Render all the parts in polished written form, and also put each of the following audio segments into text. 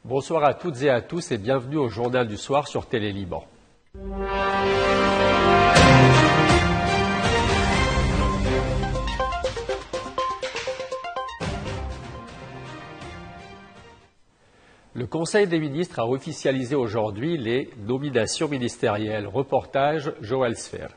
Bonsoir à toutes et à tous et bienvenue au Journal du Soir sur Télé Liban. Le Conseil des ministres a officialisé aujourd'hui les nominations ministérielles. Reportage Joël Sfer.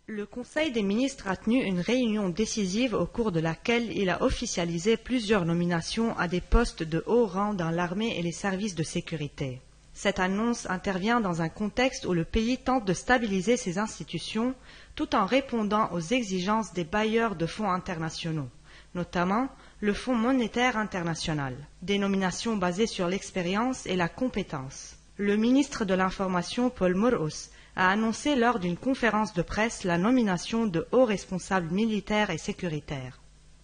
Le Conseil des ministres a tenu une réunion décisive au cours de laquelle il a officialisé plusieurs nominations à des postes de haut rang dans l'armée et les services de sécurité. Cette annonce intervient dans un contexte où le pays tente de stabiliser ses institutions tout en répondant aux exigences des bailleurs de fonds internationaux, notamment le Fonds monétaire international. Des nominations basées sur l'expérience et la compétence. Le ministre de l'Information, Paul Morous, a annoncé lors d'une conférence de presse la nomination de hauts responsables militaires et sécuritaires.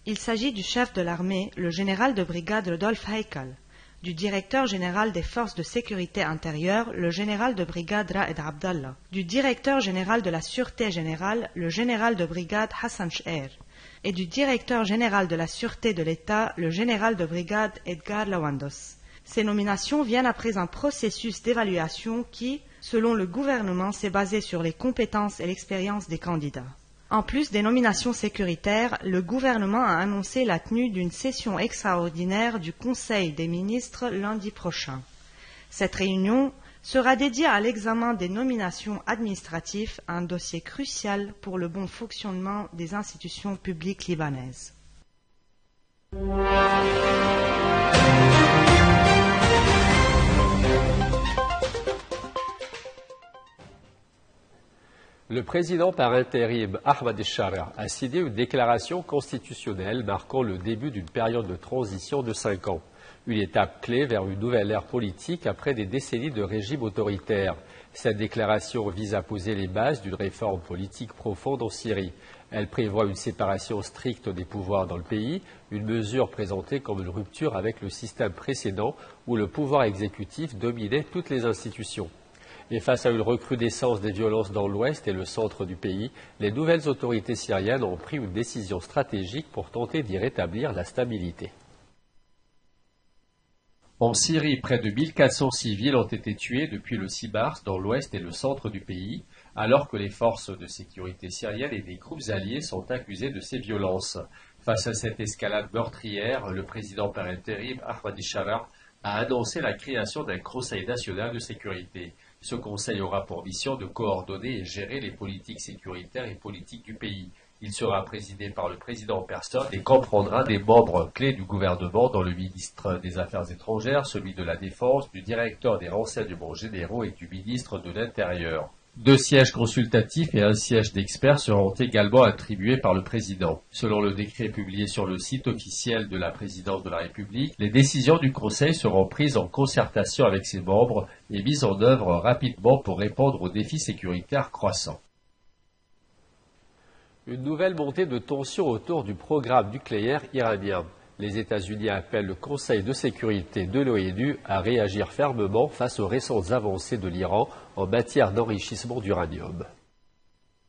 Il s'agit du chef de l'armée, le général de brigade Rodolphe Haikal, du directeur général des forces de sécurité intérieure, le général de brigade Raed Abdallah, du directeur général de la Sûreté générale, le général de brigade Hassan Ch'er, et du directeur général de la Sûreté de l'État, le général de brigade Edgar Lawandos. Ces nominations viennent après un processus d'évaluation qui, selon le gouvernement, s'est basé sur les compétences et l'expérience des candidats. En plus des nominations sécuritaires, le gouvernement a annoncé la tenue d'une session extraordinaire du Conseil des ministres lundi prochain. Cette réunion sera dédiée à l'examen des nominations administratives, un dossier crucial pour le bon fonctionnement des institutions publiques libanaises. Le président par intérim Ahmed El-Sharaa a signé une déclaration constitutionnelle marquant le début d'une période de transition de 5 ans. Une étape clé vers une nouvelle ère politique après des décennies de régime autoritaire. Cette déclaration vise à poser les bases d'une réforme politique profonde en Syrie. Elle prévoit une séparation stricte des pouvoirs dans le pays, une mesure présentée comme une rupture avec le système précédent où le pouvoir exécutif dominait toutes les institutions. Et face à une recrudescence des violences dans l'ouest et le centre du pays, les nouvelles autorités syriennes ont pris une décision stratégique pour tenter d'y rétablir la stabilité. En Syrie, près de 1400 civils ont été tués depuis le 6 mars dans l'ouest et le centre du pays, alors que les forces de sécurité syriennes et des groupes alliés sont accusés de ces violences. Face à cette escalade meurtrière, le président par intérim, Ahmed El-Sharaa, a annoncé la création d'un Conseil national de sécurité. Ce conseil aura pour mission de coordonner et gérer les politiques sécuritaires et politiques du pays. Il sera présidé par le président en personne et comprendra des membres clés du gouvernement, dont le ministre des Affaires étrangères, celui de la Défense, du directeur des renseignements généraux et du ministre de l'Intérieur. 2 sièges consultatifs et un siège d'experts seront également attribués par le président. Selon le décret publié sur le site officiel de la présidence de la République, les décisions du Conseil seront prises en concertation avec ses membres et mises en œuvre rapidement pour répondre aux défis sécuritaires croissants. Une nouvelle montée de tension autour du programme nucléaire iranien. Les États-Unis appellent le Conseil de sécurité de l'ONU à réagir fermement face aux récentes avancées de l'Iran en matière d'enrichissement d'uranium.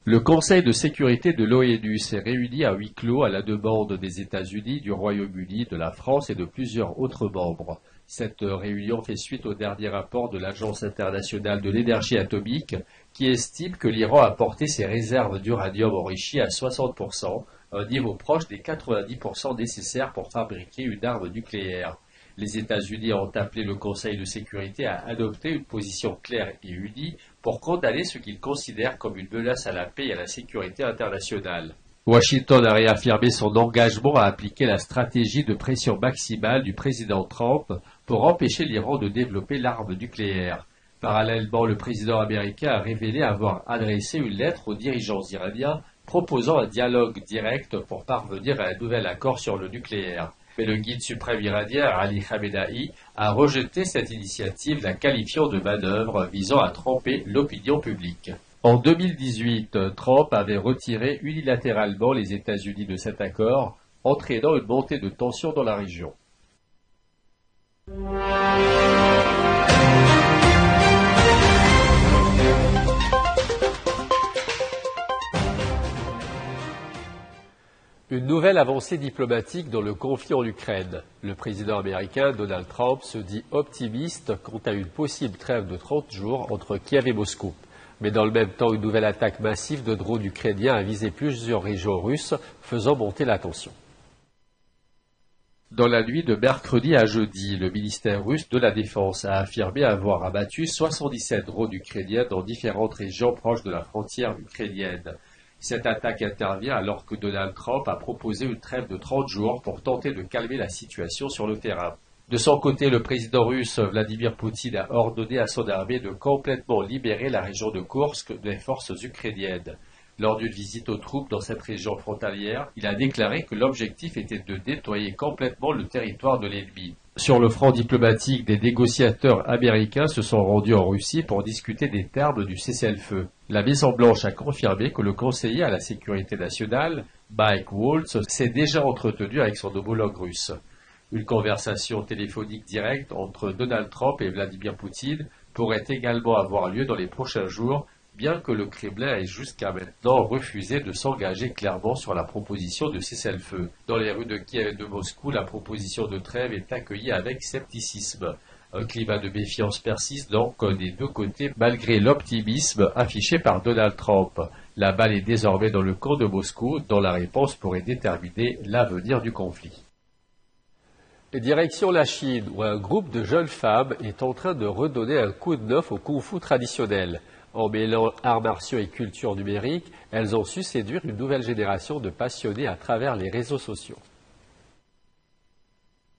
Le Conseil de sécurité de l'ONU s'est réuni à huis clos à la demande des États-Unis, du Royaume-Uni, de la France et de plusieurs autres membres. Cette réunion fait suite au dernier rapport de l'Agence internationale de l'énergie atomique qui estime que l'Iran a porté ses réserves d'uranium enrichi à 60%, un niveau proche des 90% nécessaires pour fabriquer une arme nucléaire. Les États-Unis ont appelé le Conseil de sécurité à adopter une position claire et unie pour condamner ce qu'ils considèrent comme une menace à la paix et à la sécurité internationale. Washington a réaffirmé son engagement à appliquer la stratégie de pression maximale du président Trump pour empêcher l'Iran de développer l'arme nucléaire. Parallèlement, le président américain a révélé avoir adressé une lettre aux dirigeants iraniens proposant un dialogue direct pour parvenir à un nouvel accord sur le nucléaire. Mais le guide suprême iranien, Ali Khamenei, a rejeté cette initiative, la qualifiant de manœuvre visant à tromper l'opinion publique. En 2018, Trump avait retiré unilatéralement les États-Unis de cet accord, entraînant une montée de tension dans la région. Une nouvelle nouvelle avancée diplomatique dans le conflit en Ukraine. Le président américain Donald Trump se dit optimiste quant à une possible trêve de 30 jours entre Kiev et Moscou. Mais dans le même temps, une nouvelle attaque massive de drones ukrainiens a visé plusieurs régions russes, faisant monter la tension. Dans la nuit de mercredi à jeudi, le ministère russe de la Défense a affirmé avoir abattu 77 drones ukrainiens dans différentes régions proches de la frontière ukrainienne. Cette attaque intervient alors que Donald Trump a proposé une trêve de 30 jours pour tenter de calmer la situation sur le terrain. De son côté, le président russe Vladimir Poutine a ordonné à son armée de complètement libérer la région de Koursk des forces ukrainiennes. Lors d'une visite aux troupes dans cette région frontalière, il a déclaré que l'objectif était de nettoyer complètement le territoire de l'ennemi. Sur le front diplomatique, des négociateurs américains se sont rendus en Russie pour discuter des termes du cessez-le-feu. La Maison-Blanche a confirmé que le conseiller à la sécurité nationale, Mike Waltz, s'est déjà entretenu avec son homologue russe. Une conversation téléphonique directe entre Donald Trump et Vladimir Poutine pourrait également avoir lieu dans les prochains jours, bien que le Kremlin ait jusqu'à maintenant refusé de s'engager clairement sur la proposition de cessez-le-feu. Dans les rues de Kiev et de Moscou, la proposition de trêve est accueillie avec scepticisme. Un climat de méfiance persiste donc des deux côtés malgré l'optimisme affiché par Donald Trump. La balle est désormais dans le camp de Moscou, dont la réponse pourrait déterminer l'avenir du conflit. Direction la Chine, où un groupe de jeunes femmes est en train de redonner un coup de neuf au kung-fu traditionnel. En mêlant arts martiaux et culture numérique, elles ont su séduire une nouvelle génération de passionnés à travers les réseaux sociaux.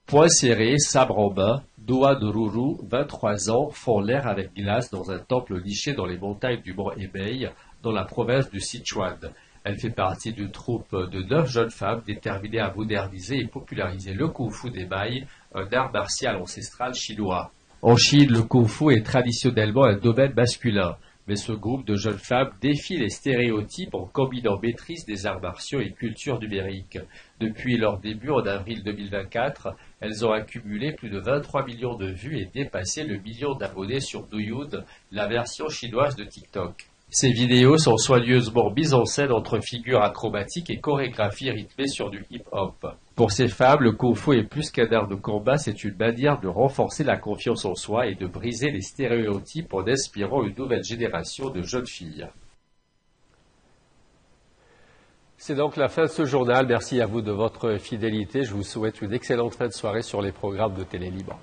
Poing serré, sabre en main, Doa de Ruru, 23 ans, font l'air avec glace dans un temple niché dans les montagnes du mont Hebei, dans la province du Sichuan. Elle fait partie d'une troupe de 9 jeunes femmes déterminées à moderniser et populariser le kung-fu des Maïs, un art martial ancestral chinois. En Chine, le kung-fu est traditionnellement un domaine masculin. Mais ce groupe de jeunes femmes défie les stéréotypes en combinant maîtrise des arts martiaux et culture numérique. Depuis leur début en avril 2024, elles ont accumulé plus de 23 millions de vues et dépassé le million d'abonnés sur Douyin, la version chinoise de TikTok. Ces vidéos sont soigneusement mises en scène entre figures acrobatiques et chorégraphies rythmées sur du hip-hop. Pour ces femmes, le kung-fu est plus qu'un art de combat, c'est une manière de renforcer la confiance en soi et de briser les stéréotypes en inspirant une nouvelle génération de jeunes filles. C'est donc la fin de ce journal. Merci à vous de votre fidélité. Je vous souhaite une excellente fin de soirée sur les programmes de Télé Libre.